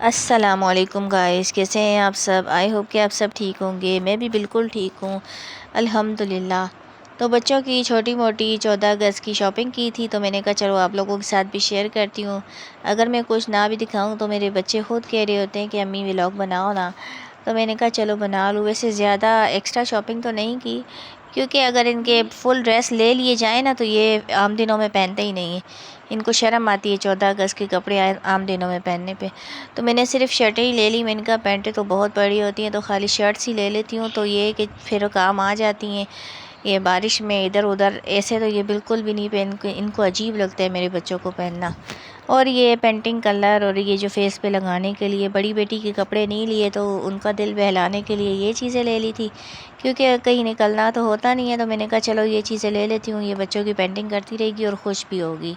अस्सलामुअलैकुम गाइस, कैसे हैं आप सब। आई होप कि आप सब ठीक होंगे। मैं भी बिल्कुल ठीक हूँ, अल्हम्दुलिल्लाह। तो बच्चों की छोटी मोटी 14 अगस्त की शॉपिंग की थी, तो मैंने कहा चलो आप लोगों के साथ भी शेयर करती हूँ। अगर मैं कुछ ना भी दिखाऊँ तो मेरे बच्चे खुद कह रहे होते हैं कि अम्मी व्लॉग बनाओ ना, तो मैंने कहा चलो बना लूँ। वैसे ज़्यादा एक्स्ट्रा शॉपिंग तो नहीं की, क्योंकि अगर इनके फुल ड्रेस ले लिए जाए ना तो ये आम दिनों में पहनते ही नहीं हैं। इनको शर्म आती है 14 अगस्त के कपड़े आम दिनों में पहनने पे। तो मैंने सिर्फ शर्टें ही ले ली। मैंने कहा पैंटें तो बहुत बड़ी होती हैं, तो खाली शर्ट्स ही ले लेती हूँ, तो ये कि फिर काम आ जाती हैं। ये बारिश में इधर उधर ऐसे तो ये बिल्कुल भी नहीं पहन, इनको अजीब लगता है मेरे बच्चों को पहनना। और ये पेंटिंग कलर और ये जो फेस पे लगाने के लिए, बड़ी बेटी के कपड़े नहीं लिए तो उनका दिल बहलाने के लिए ये चीज़ें ले ली थी, क्योंकि कहीं निकलना तो होता नहीं है। तो मैंने कहा चलो ये चीज़ें ले लेती हूँ, ये बच्चों की पेंटिंग करती रहेगी और खुश भी होगी।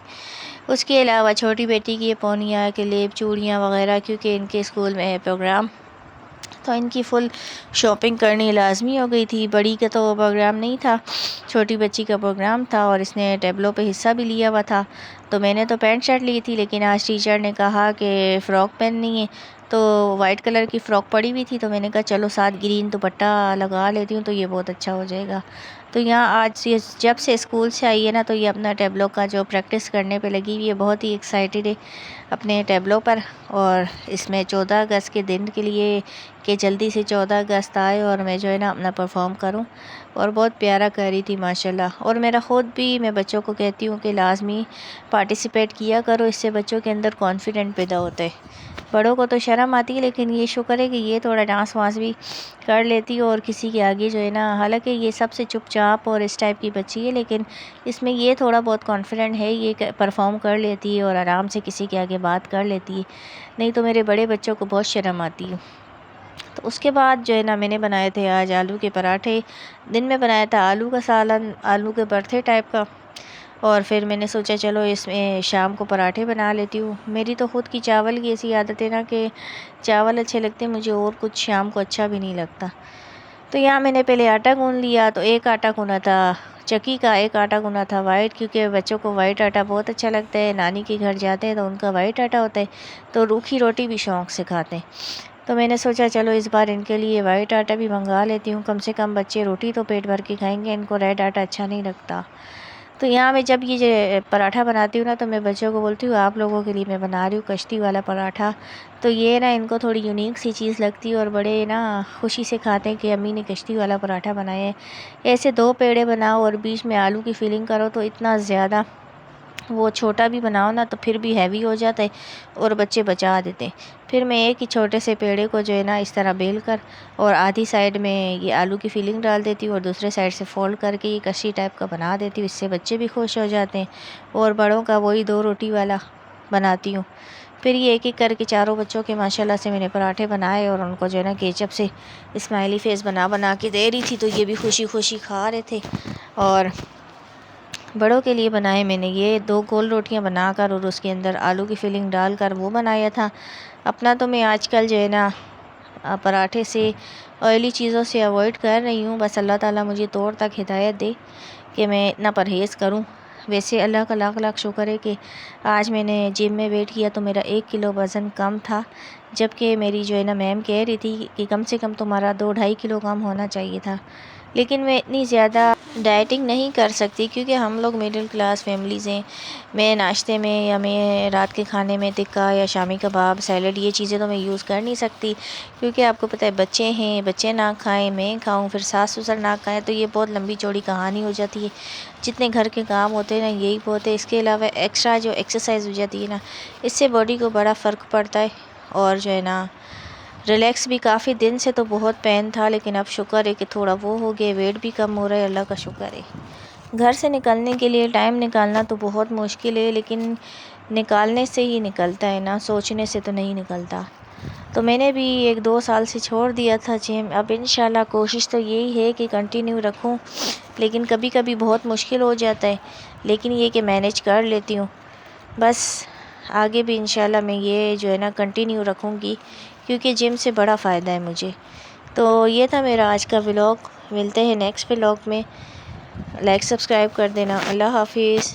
उसके अलावा छोटी बेटी की ये पौनिया, क्लिप, चूड़ियाँ वगैरह, क्योंकि इनके स्कूल में है प्रोग्राम, तो इनकी फ़ुल शॉपिंग करनी लाजमी हो गई थी। बड़ी का तो प्रोग्राम नहीं था, छोटी बच्ची का प्रोग्राम था और इसने टेबलों पे हिस्सा भी लिया हुआ था। तो मैंने तो पैंट शर्ट ली थी, लेकिन आज टीचर ने कहा कि फ़्रॉक पहननी है, तो वाइट कलर की फ़्रॉक पड़ी हुई थी, तो मैंने कहा चलो साथ ग्रीन दुपट्टा लगा लेती हूँ, तो ये बहुत अच्छा हो जाएगा। तो यहाँ आज ये जब से स्कूल से आई है ना, तो ये अपना टेबलों का जो प्रैक्टिस करने पे लगी हुई है, बहुत ही एक्साइटेड है अपने टेबलों पर। और इसमें 14 अगस्त के दिन के लिए कि जल्दी से 14 अगस्त आए और मैं जो है ना अपना परफॉर्म करूं, और बहुत प्यारा कर रही थी माशाल्लाह। और मेरा ख़ुद भी, मैं बच्चों को कहती हूँ कि लाजमी पार्टिसिपेट किया करो, इससे बच्चों के अंदर कॉन्फिडेंट पैदा होता है। बड़ों को तो शर्म आती है, लेकिन ये शुक्र है कि ये थोड़ा डांस वांस भी कर लेती है और किसी के आगे जो है ना, हालांकि ये सबसे चुपचाप और इस टाइप की बच्ची है, लेकिन इसमें ये थोड़ा बहुत कॉन्फिडेंट है, ये परफॉर्म कर लेती है और आराम से किसी के आगे बात कर लेती है। नहीं तो मेरे बड़े बच्चों को बहुत शर्म आती है। तो उसके बाद जो है ना, मैंने बनाए थे आज आलू के पराठे। दिन में बनाया था आलू का सालन, आलू के भरते टाइप का। और फिर मैंने सोचा चलो इसमें शाम को पराठे बना लेती हूँ। मेरी तो ख़ुद की चावल की ऐसी आदत है ना कि चावल अच्छे लगते हैं मुझे, और कुछ शाम को अच्छा भी नहीं लगता। तो यहाँ मैंने पहले आटा गूँध लिया। तो एक आटा गूँधा था चक्की का, एक आटा गूँधा था वाइट, क्योंकि बच्चों को वाइट आटा बहुत अच्छा लगता है। नानी के घर जाते हैं तो उनका वाइट आटा होता है, तो रूखी रोटी भी शौक़ से खाते हैं। तो मैंने सोचा चलो इस बार इनके लिए वाइट आटा भी मंगा लेती हूँ, कम से कम बच्चे रोटी तो पेट भर के खाएंगे, इनको रेड आटा अच्छा नहीं लगता। तो यहाँ मैं जब ये पराठा बनाती हूँ ना, तो मैं बच्चों को बोलती हूँ आप लोगों के लिए मैं बना रही हूँ कश्ती वाला पराठा। तो ये ना इनको थोड़ी यूनिक सी चीज़ लगती है और बड़े ना खुशी से खाते हैं कि अम्मी ने कश्ती वाला पराठा बनाया है। ऐसे दो पेड़े बनाओ और बीच में आलू की फिलिंग करो, तो इतना ज़्यादा, वो छोटा भी बनाओ ना तो फिर भी हैवी हो जाता है और बच्चे बचा देते हैं। फिर मैं एक ही छोटे से पेड़े को जो है ना इस तरह बेल कर और आधी साइड में ये आलू की फिलिंग डाल देती हूँ और दूसरे साइड से फोल्ड करके ये कश्ती टाइप का बना देती हूँ। इससे बच्चे भी खुश हो जाते हैं। और बड़ों का वही दो रोटी वाला बनाती हूँ। फिर ये एक एक करके चारों बच्चों के माशाल्लाह से मैंने पराठे बनाए और उनको जो है ना केचप से स्माइली फेस बना बना के दे रही थी, तो ये भी खुशी खुशी खा रहे थे। और बड़ों के लिए बनाए मैंने ये दो गोल रोटियां बनाकर और उसके अंदर आलू की फिलिंग डालकर वो बनाया था। अपना तो मैं आजकल जो है ना पराठे से, ऑयली चीज़ों से अवॉइड कर रही हूँ। बस अल्लाह ताला मुझे तौर तक हिदायत दे कि मैं इतना परहेज़ करूँ। वैसे अल्लाह का लाख लाख शुक्र है कि आज मैंने जिम में वेट किया तो मेरा 1 किलो वज़न कम था, जबकि मेरी जो है ना मैम कह रही थी कि कम से कम तुम्हारा 2-2.5 किलो कम होना चाहिए था। लेकिन मैं इतनी ज़्यादा डाइटिंग नहीं कर सकती, क्योंकि हम लोग मिडिल क्लास फैमिलीज़ हैं। मैं नाश्ते में या मैं रात के खाने में टिक्का या शामी कबाब, सैलड, ये चीज़ें तो मैं यूज़ कर नहीं सकती, क्योंकि आपको पता है बच्चे हैं, बच्चे ना खाएं, मैं खाऊं, फिर सास ससुर ना खाएं, तो ये बहुत लंबी चौड़ी कहानी हो जाती है। जितने घर के काम होते हैं ना यही बहुत है। इसके अलावा एक्स्ट्रा जो एक्सरसाइज हो जाती है ना, इससे बॉडी को बड़ा फ़र्क पड़ता है। और जो है ना रिलैक्स भी, काफ़ी दिन से तो बहुत पेन था, लेकिन अब शुक्र है कि थोड़ा वो हो गया, वेट भी कम हो रहा है, अल्लाह का शुक्र है। घर से निकलने के लिए टाइम निकालना तो बहुत मुश्किल है, लेकिन निकालने से ही निकलता है ना, सोचने से तो नहीं निकलता। तो मैंने भी 1-2 साल से छोड़ दिया था जिम। अब इंशाल्लाह कोशिश तो यही है कि कंटिन्यू रखूं, लेकिन कभी कभी बहुत मुश्किल हो जाता है, लेकिन ये कि मैनेज कर लेती हूँ। बस आगे भी इंशाल्लाह मैं ये जो है ना कंटिन्यू रखूँगी, क्योंकि जिम से बड़ा फ़ायदा है मुझे। तो ये था मेरा आज का व्लॉग। मिलते हैं नेक्स्ट व्लॉग में। लाइक सब्सक्राइब कर देना। अल्लाह हाफिज़।